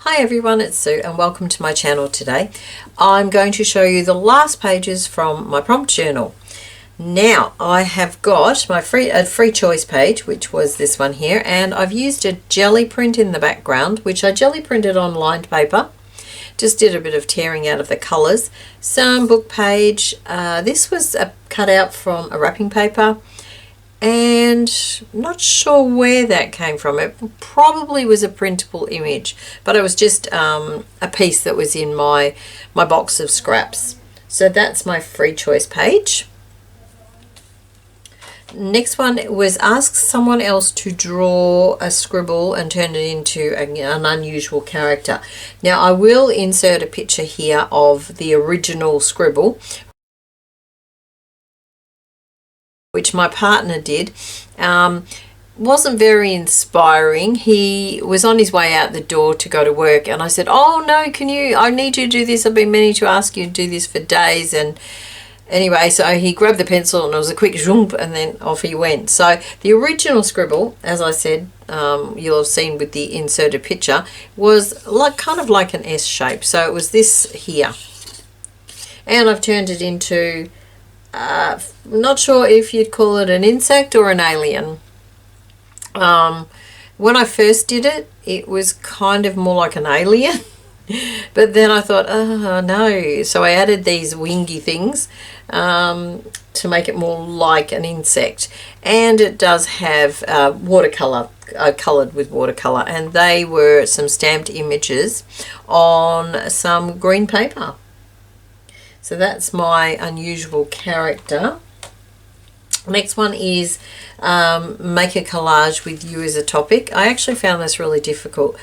Hi everyone, it's Sue and welcome to my channel today. I'm going to show you the last pages from my prompt journal. Now I have got my free choice page, which was this one here, and I've used a jelly print in the background, which I jelly printed on lined paper. Just did a bit of tearing out of the colours. Some book page. This was a cutout from a wrapping paper. And not sure where that came from. It probably was a printable image, but it was just a piece that was in my box of scraps. So that's my free choice page. Next one was ask someone else to draw a scribble and turn it into an unusual character. Now I will insert a picture here of the original scribble, which my partner did. Wasn't very inspiring. He was on his way out the door to go to work, and I said, oh no, I need you to do this. I've been meaning to ask you to do this for days. And anyway, so he grabbed the pencil and it was a quick zoom, and then off he went. So the original scribble, as I said, you'll have seen with the inserted picture, was kind of like an S shape. So it was this here, and I've turned it into not sure if you'd call it an insect or an alien. When I first did it, it was kind of more like an alien, but then I thought, oh no, so I added these wingy things to make it more like an insect. And it does have watercolor, colored with watercolor, and they were some stamped images on some green paper. So that's my unusual character. Next one is make a collage with you as a topic. I actually found this really difficult.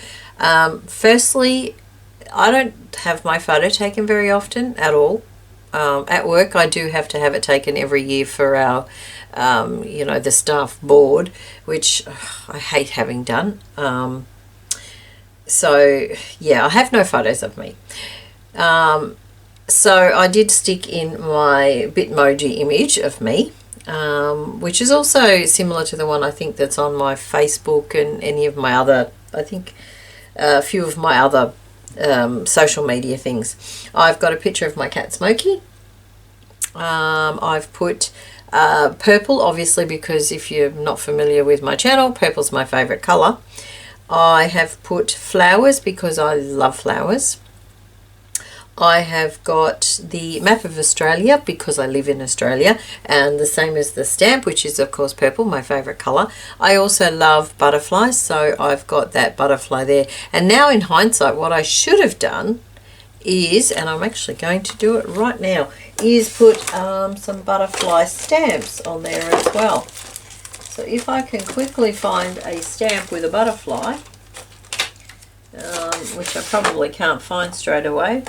Firstly, I don't have my photo taken very often at all. At work, I do have to have it taken every year for our, the staff board, which I hate having done. So yeah, I have no photos of me. So I did stick in my Bitmoji image of me, which is also similar to the one I think that's on my Facebook and any of my other, I think a few of my other social media things. I've got a picture of my cat Smokey. I've put purple, obviously, because if you're not familiar with my channel, purple's my favourite colour. I have put flowers because I love flowers. I have got the map of Australia because I live in Australia, and the same as the stamp, which is of course purple, my favourite colour. I also love butterflies, so I've got that butterfly there. And now in hindsight, what I should have done is, and I'm actually going to do it right now, is put some butterfly stamps on there as well. So if I can quickly find a stamp with a butterfly, which I probably can't find straight away.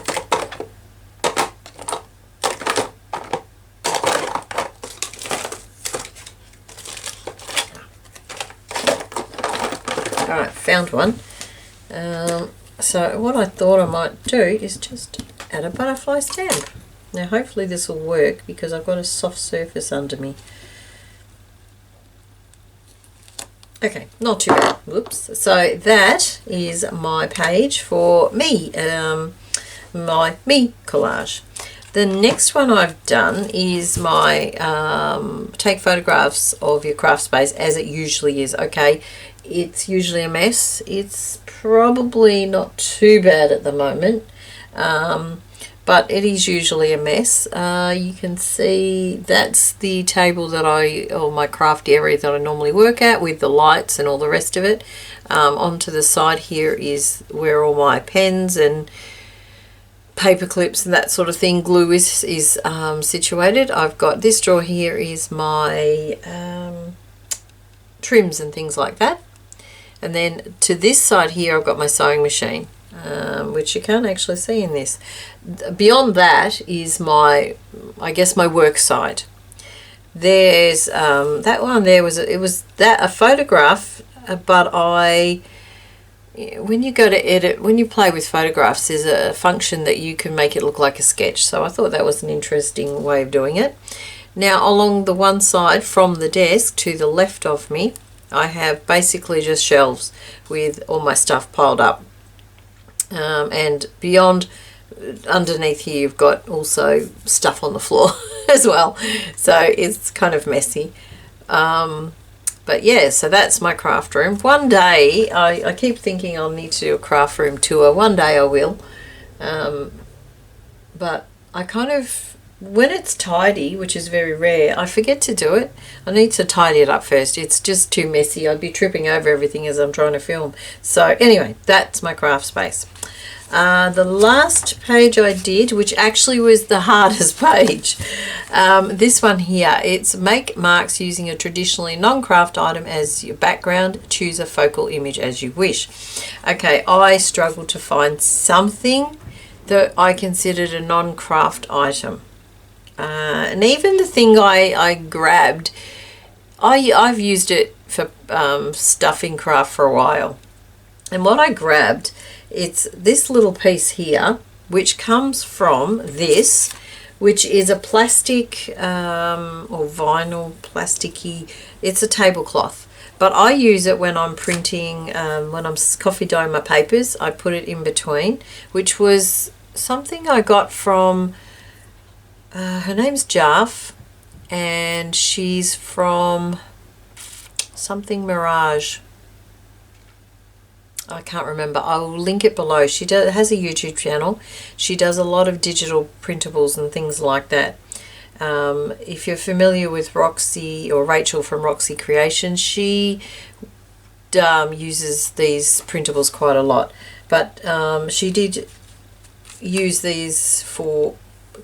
Alright, found one. So what I thought I might do is just add a butterfly stamp. Now hopefully this will work because I've got a soft surface under me. Okay, not too bad. Whoops. So that is my page for me, my me collage. The next one I've done is my take photographs of your craft space as it usually is. Okay, it's usually a mess. It's probably not too bad at the moment, but it is usually a mess. You can see that's the table that or my craft area that I normally work at with the lights and all the rest of it. Onto the side here is where all my pens and paper clips and that sort of thing, glue is situated. I've got this drawer here is my trims and things like that. And then to this side here I've got my sewing machine, which you can't actually see in this. Beyond that is my work side. There's that one there was a photograph, but when you go to edit, when you play with photographs, there's a function that you can make it look like a sketch. So I thought that was an interesting way of doing it. Now along the one side from the desk to the left of me, I have basically just shelves with all my stuff piled up. And beyond, underneath here, you've got also stuff on the floor as well. So it's kind of messy. But yeah, so that's my craft room. One day, I keep thinking I'll need to do a craft room tour. One day I will. But I kind of, when it's tidy, which is very rare, I forget to do it. I need to tidy it up first. It's just too messy. I'd be tripping over everything as I'm trying to film. So anyway, that's my craft space. The last page I did, which actually was the hardest page, this one here, it's make marks using a traditionally non-craft item as your background. Choose a focal image as you wish. Okay, I struggled to find something that I considered a non-craft item. And even the thing I grabbed, I've used it for stuffing craft for a while. And what I grabbed, it's this little piece here, which comes from this, which is a plastic or vinyl, plasticky, it's a tablecloth. But I use it when I'm printing, when I'm coffee dyeing my papers, I put it in between, which was something I got from, her name's Jaff, and she's from something Mirage. I can't remember. I'll link it below. She has a YouTube channel. She does a lot of digital printables and things like that. If you're familiar with Roxy or Rachel from Roxy Creations, she uses these printables quite a lot. But she did use these for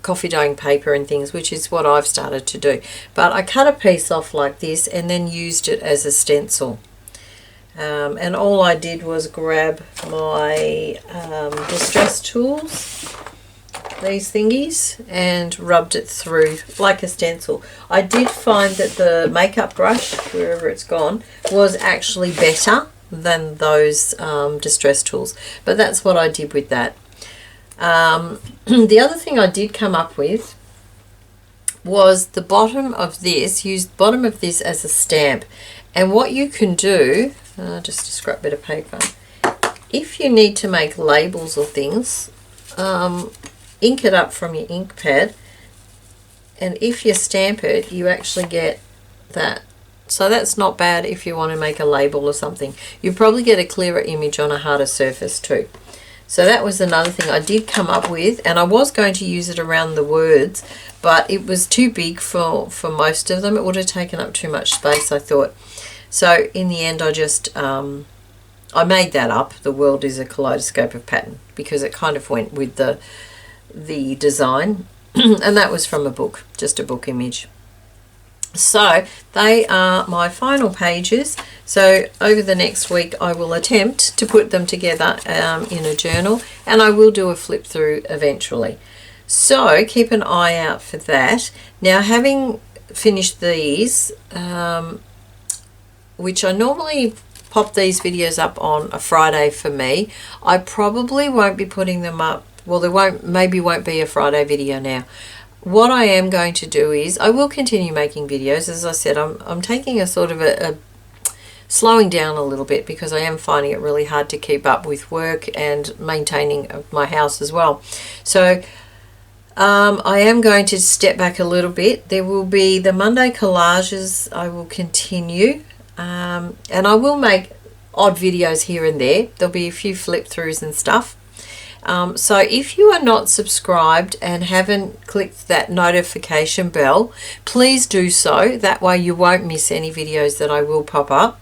coffee dyeing paper and things, which is what I've started to do. But I cut a piece off like this and then used it as a stencil. And all I did was grab my distress tools, these thingies, and rubbed it through like a stencil. I did find that the makeup brush, wherever it's gone, was actually better than those distress tools. But that's what I did with that. The other thing I did come up with was the bottom of this, use the bottom of this as a stamp. And what you can do, just a scrap bit of paper, if you need to make labels or things, ink it up from your ink pad, and if you stamp it, you actually get that. So that's not bad if you want to make a label or something. You probably get a clearer image on a harder surface too. So that was another thing I did come up with, and I was going to use it around the words, but it was too big for most of them. It would have taken up too much space, I thought. So in the end, I just, I made that up. The world is a kaleidoscope of pattern, because it kind of went with the design. And that was from a book, just a book image. So they are my final pages. So over the next week, I will attempt to put them together in a journal, and I will do a flip through eventually. So keep an eye out for that. Now, having finished these, which I normally pop these videos up on a Friday for me, I probably won't be putting them up. Well, there maybe won't be a Friday video now. What I am going to do is I will continue making videos. As I said, I'm taking a sort of a slowing down a little bit, because I am finding it really hard to keep up with work and maintaining my house as well. So I am going to step back a little bit. There will be the Monday collages. I will continue, and I will make odd videos here and there. There'll be a few flip throughs and stuff. So if you are not subscribed and haven't clicked that notification bell, please do so. That way you won't miss any videos that I will pop up.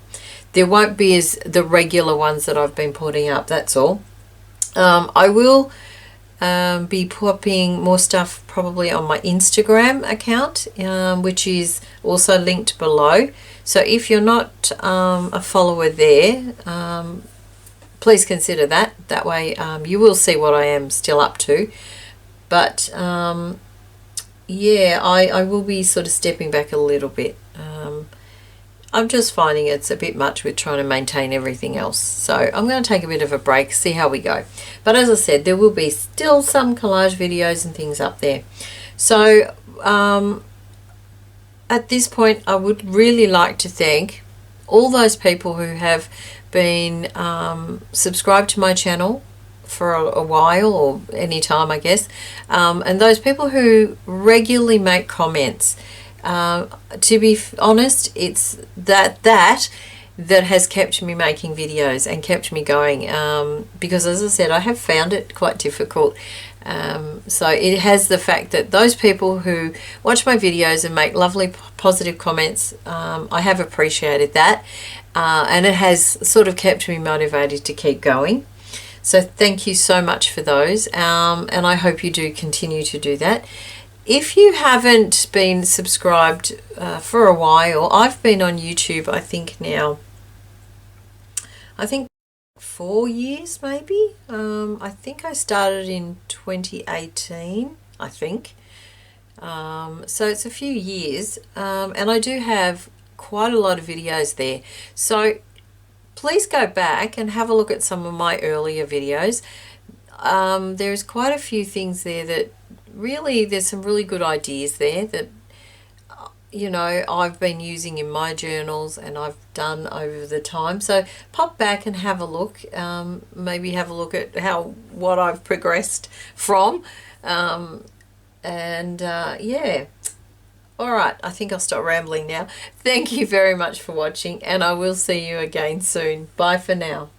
There won't be as the regular ones that I've been putting up, that's all. I will be popping more stuff probably on my Instagram account, which is also linked below. So if you're not a follower there, please consider that. That way you will see what I am still up to. But yeah, I will be sort of stepping back a little bit. I'm just finding it's a bit much with trying to maintain everything else. So I'm going to take a bit of a break, see how we go. But as I said, there will be still some collage videos and things up there. So at this point, I would really like to thank all those people who have been subscribed to my channel for a while, or any time, I guess. And those people who regularly make comments. To be honest, it's that has kept me making videos and kept me going, because, as I said, I have found it quite difficult. So it has the fact that those people who watch my videos and make lovely positive comments, I have appreciated that, and it has sort of kept me motivated to keep going. So thank you so much for those, and I hope you do continue to do that. If you haven't been subscribed for a while, I've been on YouTube, I think 4 years maybe. I think I started in 2018, I think. So it's a few years, and I do have quite a lot of videos there. So please go back and have a look at some of my earlier videos. There's quite a few things there that really, there's some really good ideas there that, you know, I've been using in my journals and I've done over the time. So pop back and have a look. Maybe have a look at what I've progressed from. Yeah. All right, I think I'll stop rambling now. Thank you very much for watching, and I will see you again soon. Bye for now.